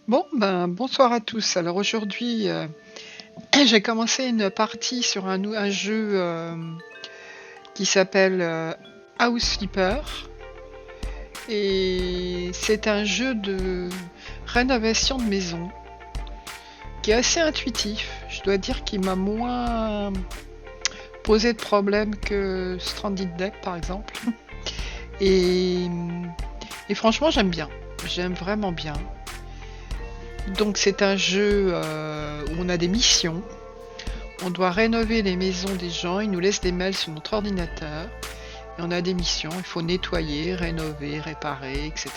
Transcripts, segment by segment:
Bon, ben, bonsoir à tous. Alors aujourd'hui, j'ai commencé une partie sur un jeu qui s'appelle House Flipper. Et c'est un jeu de rénovation de maison qui est assez intuitif. Je dois dire qu'il m'a moins posé de problème que Stranded Deep par exemple. Et, et franchement, j'aime bien. J'aime vraiment bien. Donc c'est un jeu où on a des missions. On doit rénover les maisons des gens, ils nous laissent des mails sur notre ordinateur. Et on a des missions, il faut nettoyer, rénover, réparer, etc.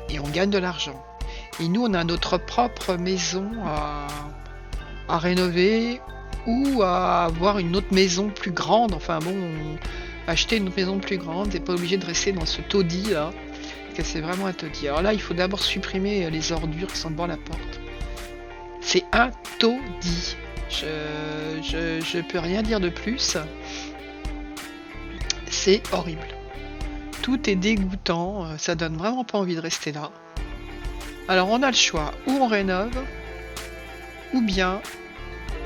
Et on gagne de l'argent. Et nous, on a notre propre maison à rénover ou à avoir une autre maison plus grande. Enfin bon, acheter une maison plus grande, t'es pas obligé de rester dans ce taudis là. Parce que c'est vraiment un taudis. Alors là, il faut d'abord supprimer les ordures qui sont devant la porte. C'est un taudis. Je peux rien dire de plus. C'est horrible. Tout est dégoûtant, ça donne vraiment pas envie de rester là. Alors on a le choix, ou on rénove, ou bien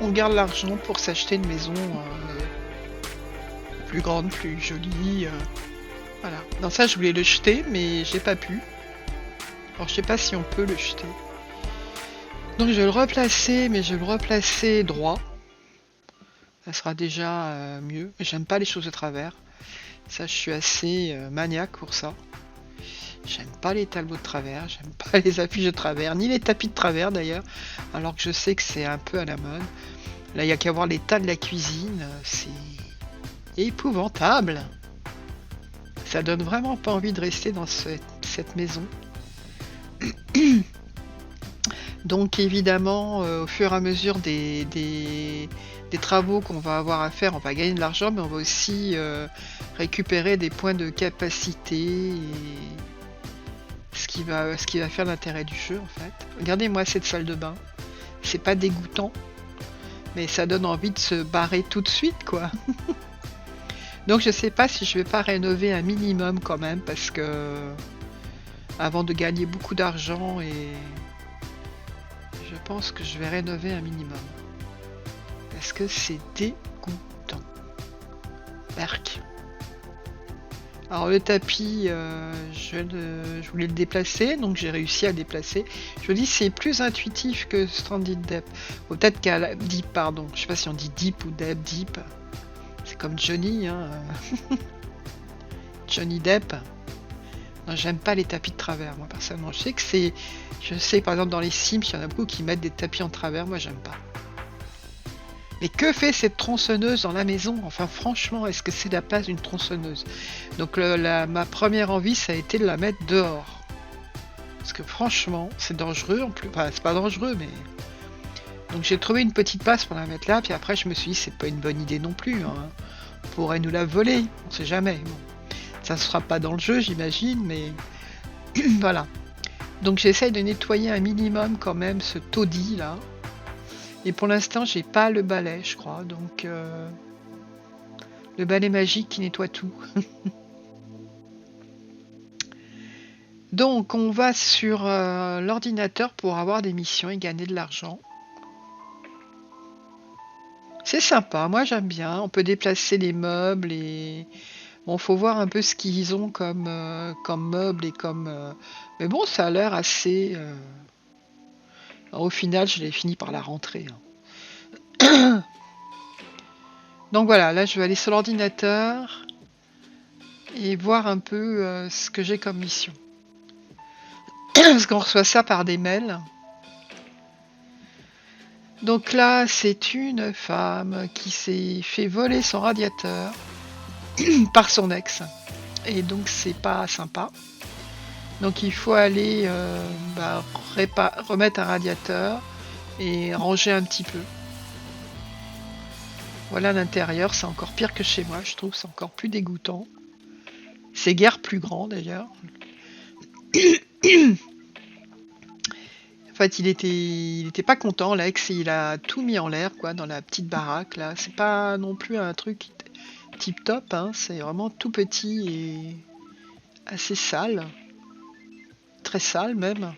on garde l'argent pour s'acheter une maison plus grande, plus jolie. Voilà. Dans ça, je voulais le jeter, mais j'ai pas pu. Alors je sais pas si on peut le jeter. Donc je vais le replacer, mais je vais le replacer droit. Ça sera déjà mieux. J'aime pas les choses de travers. Ça, je suis assez maniaque pour ça. J'aime pas les tableaux de travers, j'aime pas les affiches de travers, ni les tapis de travers d'ailleurs, alors que je sais que c'est un peu à la mode. Là, il y a qu'à voir l'état de la cuisine, c'est épouvantable. Ça donne vraiment pas envie de rester dans cette maison. Donc évidemment, au fur et à mesure des travaux qu'on va avoir à faire, on va gagner de l'argent, mais on va aussi récupérer des points de capacité, et ce qui va faire l'intérêt du jeu en fait. Regardez-moi cette salle de bain. C'est pas dégoûtant, mais ça donne envie de se barrer tout de suite quoi. Donc je sais pas si je vais pas rénover un minimum quand même, parce que avant de gagner beaucoup d'argent, et je pense que je vais rénover un minimum. Parce que c'est dégoûtant. Berk. Alors le tapis, je voulais le déplacer, donc j'ai réussi à le déplacer. Je vous dis, c'est plus intuitif que Stranded Deep. Ou peut-être qu'à Deep, pardon. Je sais pas si on dit Deep ou Deep, Deep. C'est comme Johnny, hein. Johnny Depp. Non, j'aime pas les tapis de travers, moi personnellement. Je sais par exemple dans les Sims, il y en a beaucoup qui mettent des tapis en travers, moi j'aime pas. Mais que fait cette tronçonneuse dans la maison? Enfin franchement, est-ce que c'est la place d'une tronçonneuse? Donc ma première envie, ça a été de la mettre dehors. Parce que franchement, c'est dangereux en plus. Enfin, c'est pas dangereux, mais... Donc j'ai trouvé une petite place pour la mettre là, puis après je me suis dit, c'est pas une bonne idée non plus, hein. On pourrait nous la voler, on sait jamais. Bon. Ça se fera pas dans le jeu, j'imagine, mais... voilà. Donc j'essaye de nettoyer un minimum quand même ce taudis là. Et pour l'instant, j'ai pas le balai, je crois. Donc le balai magique qui nettoie tout. Donc on va sur l'ordinateur pour avoir des missions et gagner de l'argent. C'est sympa, moi j'aime bien. On peut déplacer les meubles et bon, faut voir un peu ce qu'ils ont comme meubles et comme. Mais bon, ça a l'air assez. Alors, au final, je l'ai fini par la rentrer, hein. Donc voilà, là je vais aller sur l'ordinateur et voir un peu ce que j'ai comme mission. Parce qu'on reçoit ça par des mails. Donc là, c'est une femme qui s'est fait voler son radiateur par son ex. Et donc c'est pas sympa. Donc il faut aller remettre un radiateur et ranger un petit peu. Voilà, l'intérieur, c'est encore pire que chez moi, je trouve, c'est encore plus dégoûtant. C'est guère plus grand d'ailleurs. En fait, il était pas content, l'ex, il a tout mis en l'air, quoi, dans la petite baraque, là. C'est pas non plus un truc tip top, hein, c'est vraiment tout petit et assez sale. Très sale, même.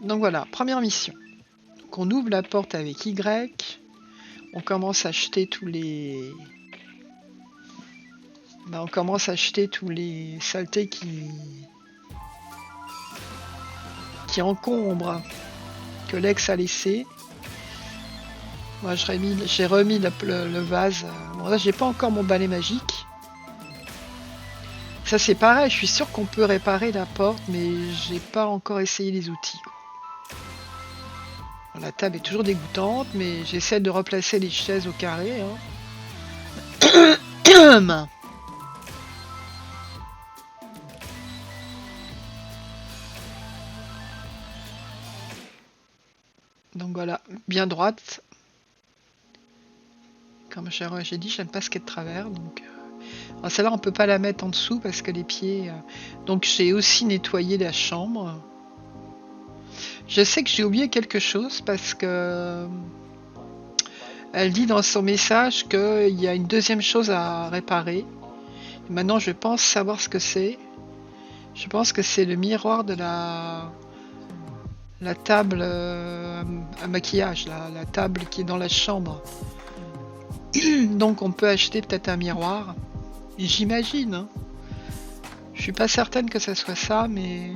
Donc voilà, première mission. Donc on ouvre la porte avec Y. On commence à acheter tous les... on commence à acheter tous les saletés qui encombrent, que l'ex a laissé. Moi j'ai remis le vase. Bon là j'ai pas encore mon balai magique. Ça c'est pareil, je suis sûr qu'on peut réparer la porte, mais j'ai pas encore essayé les outils. Bon, la table est toujours dégoûtante, mais j'essaie de replacer les chaises au carré. Hein. Donc voilà, bien droite. Comme j'ai dit, j'aime pas ce qui est de travers. Donc, celle-là, on peut pas la mettre en dessous parce que les pieds... Donc j'ai aussi nettoyé la chambre. Je sais que j'ai oublié quelque chose parce que... Elle dit dans son message qu'il y a une deuxième chose à réparer. Maintenant, je pense savoir ce que c'est. Je pense que c'est le miroir de la table à maquillage, la table qui est dans la chambre. Donc on peut acheter peut-être un miroir. J'imagine. Hein. Je suis pas certaine que ça soit ça, mais...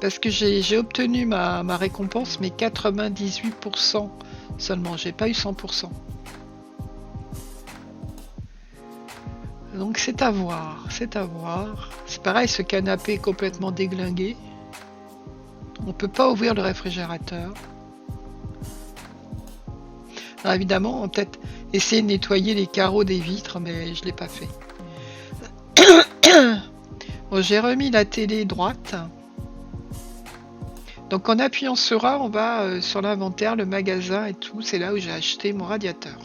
Parce que j'ai obtenu ma récompense, mais 98% seulement. J'ai pas eu 100%. Donc c'est à voir, c'est à voir. C'est pareil, ce canapé est complètement déglingué. On peut pas ouvrir le réfrigérateur. Alors évidemment, on peut peut-être essayer de nettoyer les carreaux des vitres, mais je l'ai pas fait. Bon, j'ai remis la télé droite. Donc en appuyant sur A, on va sur l'inventaire, le magasin et tout. C'est là où j'ai acheté mon radiateur.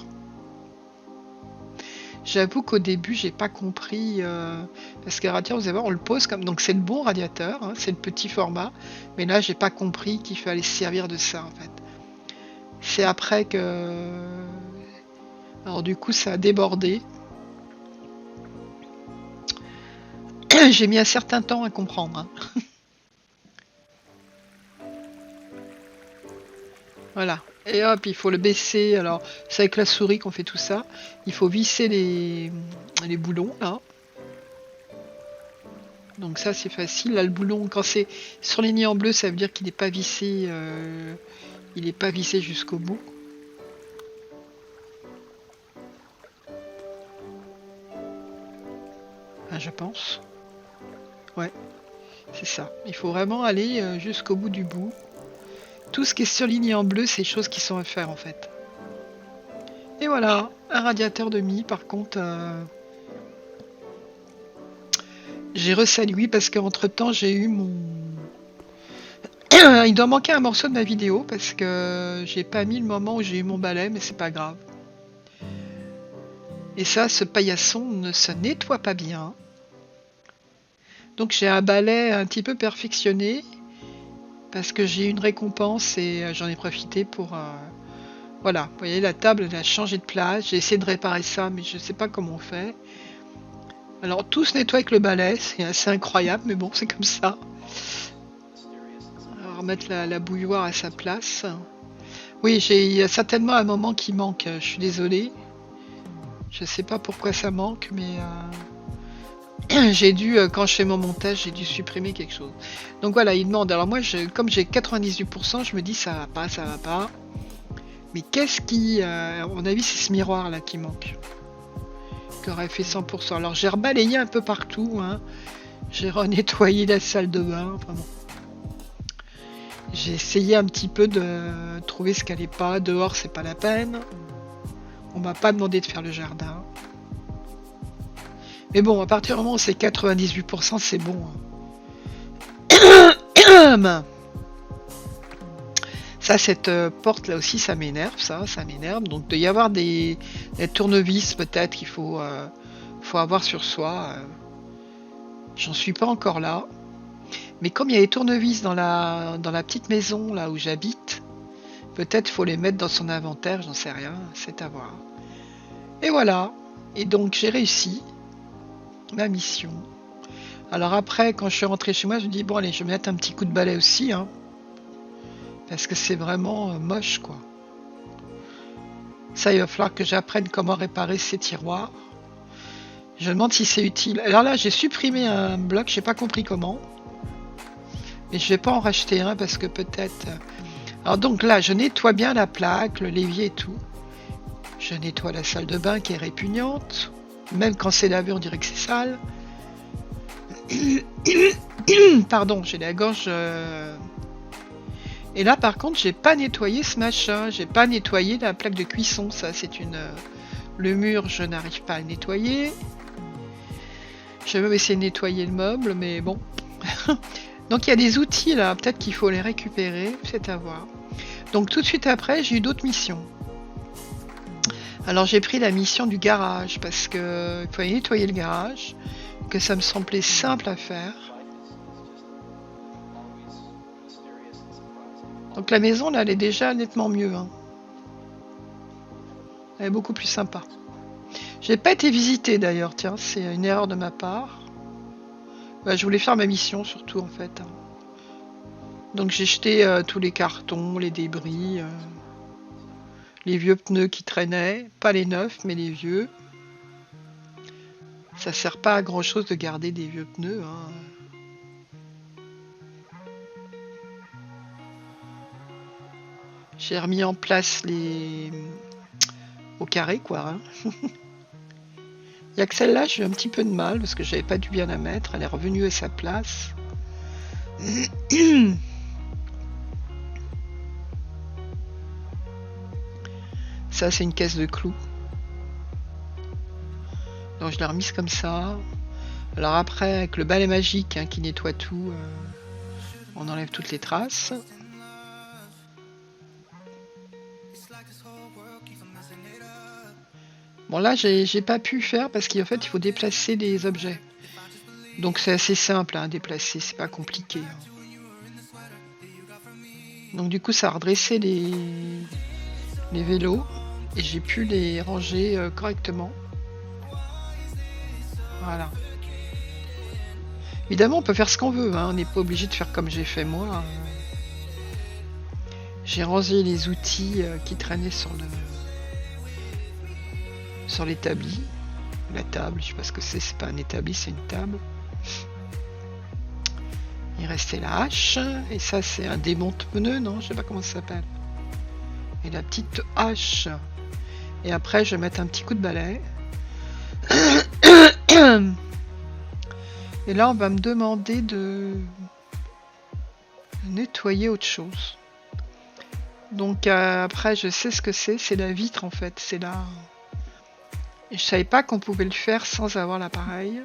J'avoue qu'au début, j'ai pas compris. Parce que le radiateur, vous allez voir, on le pose comme. Donc c'est le bon radiateur, hein, c'est le petit format. Mais là, j'ai pas compris qu'il fallait se servir de ça en fait. C'est après que. Alors du coup, ça a débordé. J'ai mis un certain temps à comprendre. Hein. Voilà. Et hop, il faut le baisser. Alors, c'est avec la souris qu'on fait tout ça. Il faut visser les boulons, là. Donc ça, c'est facile. Là, le boulon, quand c'est surligné en bleu, ça veut dire qu'il n'est pas vissé. Il n'est pas vissé jusqu'au bout. Ah, je pense. Ouais, c'est ça. Il faut vraiment aller jusqu'au bout du bout. Tout ce qui est surligné en bleu, c'est choses qui sont à faire en fait. Et voilà, un radiateur de mie. Par contre, j'ai resali, oui, parce qu'entre temps, j'ai eu mon... Il doit manquer un morceau de ma vidéo parce que j'ai pas mis le moment où j'ai eu mon balai, mais c'est pas grave. Et ça, ce paillasson ne se nettoie pas bien. Donc j'ai un balai un petit peu perfectionné parce que j'ai eu une récompense et j'en ai profité pour... Voilà, vous voyez, la table elle a changé de place. J'ai essayé de réparer ça, mais je sais pas comment on fait. Alors tout se nettoie avec le balai, c'est assez incroyable, mais bon, c'est comme ça. On va remettre la bouilloire à sa place. Oui, il y a certainement un moment qui manque, je suis désolée. Je sais pas pourquoi ça manque, mais... j'ai dû, quand je fais mon montage, j'ai dû supprimer quelque chose. Donc voilà, il demande. Alors moi, comme j'ai 98%, je me dis ça va pas, ça va pas. Mais qu'est-ce qui... à mon avis, c'est ce miroir-là qui manque. Qui aurait fait 100%. Alors j'ai rebalayé un peu partout. Hein. J'ai renettoyé la salle de bain. Enfin bon. J'ai essayé un petit peu de trouver ce qu'elle n'est pas. Dehors, c'est pas la peine. On m'a pas demandé de faire le jardin. Mais bon, à partir du moment où c'est 98%, c'est bon. Ça, cette porte là aussi, ça m'énerve, ça m'énerve. Donc, il doit y avoir des tournevis peut-être qu'il faut avoir sur soi. J'en suis pas encore là. Mais comme il y a les tournevis dans la petite maison là où j'habite, peut-être faut les mettre dans son inventaire, j'en sais rien, c'est à voir. Et voilà. Et donc, j'ai réussi ma mission. Alors après, quand je suis rentrée chez moi, je me dis bon allez, je vais mettre un petit coup de balai aussi. Hein. Parce que c'est vraiment moche, quoi. Ça, il va falloir que j'apprenne comment réparer ces tiroirs. Je me demande si c'est utile. Alors là, j'ai supprimé un bloc, j'ai pas compris comment. Mais je vais pas en racheter un parce que peut-être... Alors donc là, je nettoie bien la plaque, le l'évier et tout. Je nettoie la salle de bain qui est répugnante. Même quand c'est lavé, on dirait que c'est sale. Pardon, j'ai la gorge... Et là, par contre, j'ai pas nettoyé ce machin. J'ai pas nettoyé la plaque de cuisson. Ça, c'est une... Le mur, je n'arrive pas à le nettoyer. Je vais même essayer de nettoyer le meuble, mais bon. Donc il y a des outils là, peut-être qu'il faut les récupérer, c'est à voir. Donc tout de suite après, j'ai eu d'autres missions. Alors j'ai pris la mission du garage, parce que il fallait nettoyer le garage, que ça me semblait simple à faire. Donc la maison là, elle est déjà nettement mieux. Hein. Elle est beaucoup plus sympa. J'ai pas été visitée d'ailleurs, tiens, c'est une erreur de ma part. Bah, je voulais faire ma mission surtout en fait. Donc j'ai jeté tous les cartons, les débris, les vieux pneus qui traînaient, pas les neufs mais les vieux. Ça sert pas à grand chose de garder des vieux pneus. Hein. J'ai remis en place les... au carré quoi. Hein. Il y a que celle-là, j'ai eu un petit peu de mal parce que j'avais pas dû bien la mettre. Elle est revenue à sa place. Ça, c'est une caisse de clous. Donc, je l'ai remise comme ça. Alors après, avec le balai magique hein, qui nettoie tout, on enlève toutes les traces. Bon là j'ai pas pu faire parce qu'en fait il faut déplacer des objets. Donc c'est assez simple à déplacer, c'est pas compliqué. Hein. Donc du coup ça a redressé les vélos et j'ai pu les ranger correctement. Voilà. Évidemment on peut faire ce qu'on veut, hein. On n'est pas obligé de faire comme j'ai fait moi. J'ai rangé les outils qui traînaient sur l'établi, la table, je sais pas ce que c'est pas un établi, c'est une table. Il restait la hache, et ça c'est un démonte-pneu, non, je sais pas comment ça s'appelle. Et la petite hache. Et après je vais mettre un petit coup de balai. Et là on va me demander de nettoyer autre chose. Donc après je sais ce que c'est la vitre en fait, c'est là. Et je savais pas qu'on pouvait le faire sans avoir l'appareil.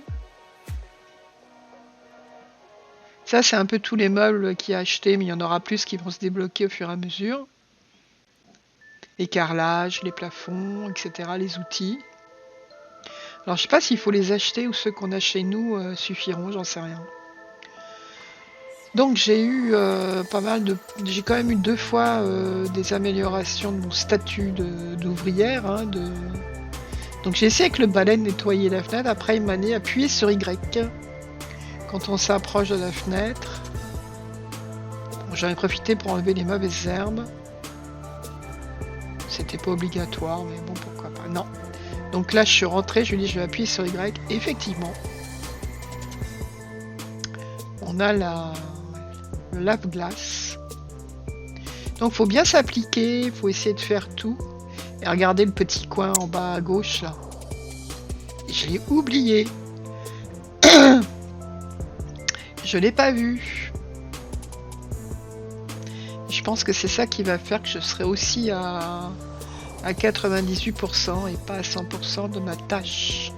Ça, c'est un peu tous les meubles qu'il y a achetés, mais il y en aura plus qui vont se débloquer au fur et à mesure. Les carrelages, les plafonds, etc., les outils. Alors, je sais pas s'il faut les acheter ou ceux qu'on a chez nous suffiront, j'en sais rien. Donc, j'ai eu pas mal de... J'ai quand même eu 2 fois des améliorations de mon statut d'ouvrière, hein, Donc j'ai essayé avec le balai de nettoyer la fenêtre, après il m'a dit appuyer sur Y quand on s'approche de la fenêtre. Bon, j'en ai profité pour enlever les mauvaises herbes. C'était pas obligatoire, mais bon pourquoi pas. Non. Donc là je suis rentrée, je lui ai dit je vais appuyer sur Y. Et effectivement, on a le lave-glace. Donc faut bien s'appliquer, faut essayer de faire tout. Et regardez le petit coin en bas à gauche là. Je l'ai oublié. Je l'ai pas vu. Je pense que c'est ça qui va faire que je serai aussi à 98% et pas à 100% de ma tâche.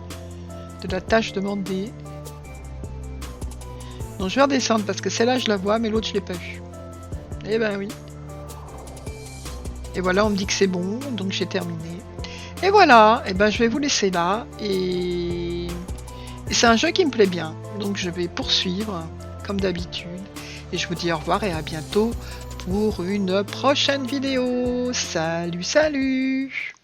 De la tâche demandée. Donc je vais redescendre parce que celle-là je la vois mais l'autre je l'ai pas vue. Eh ben oui. Et voilà, on me dit que c'est bon, donc j'ai terminé. Et voilà, et ben je vais vous laisser là. Et c'est un jeu qui me plaît bien. Donc je vais poursuivre, comme d'habitude. Et je vous dis au revoir et à bientôt pour une prochaine vidéo. Salut, salut!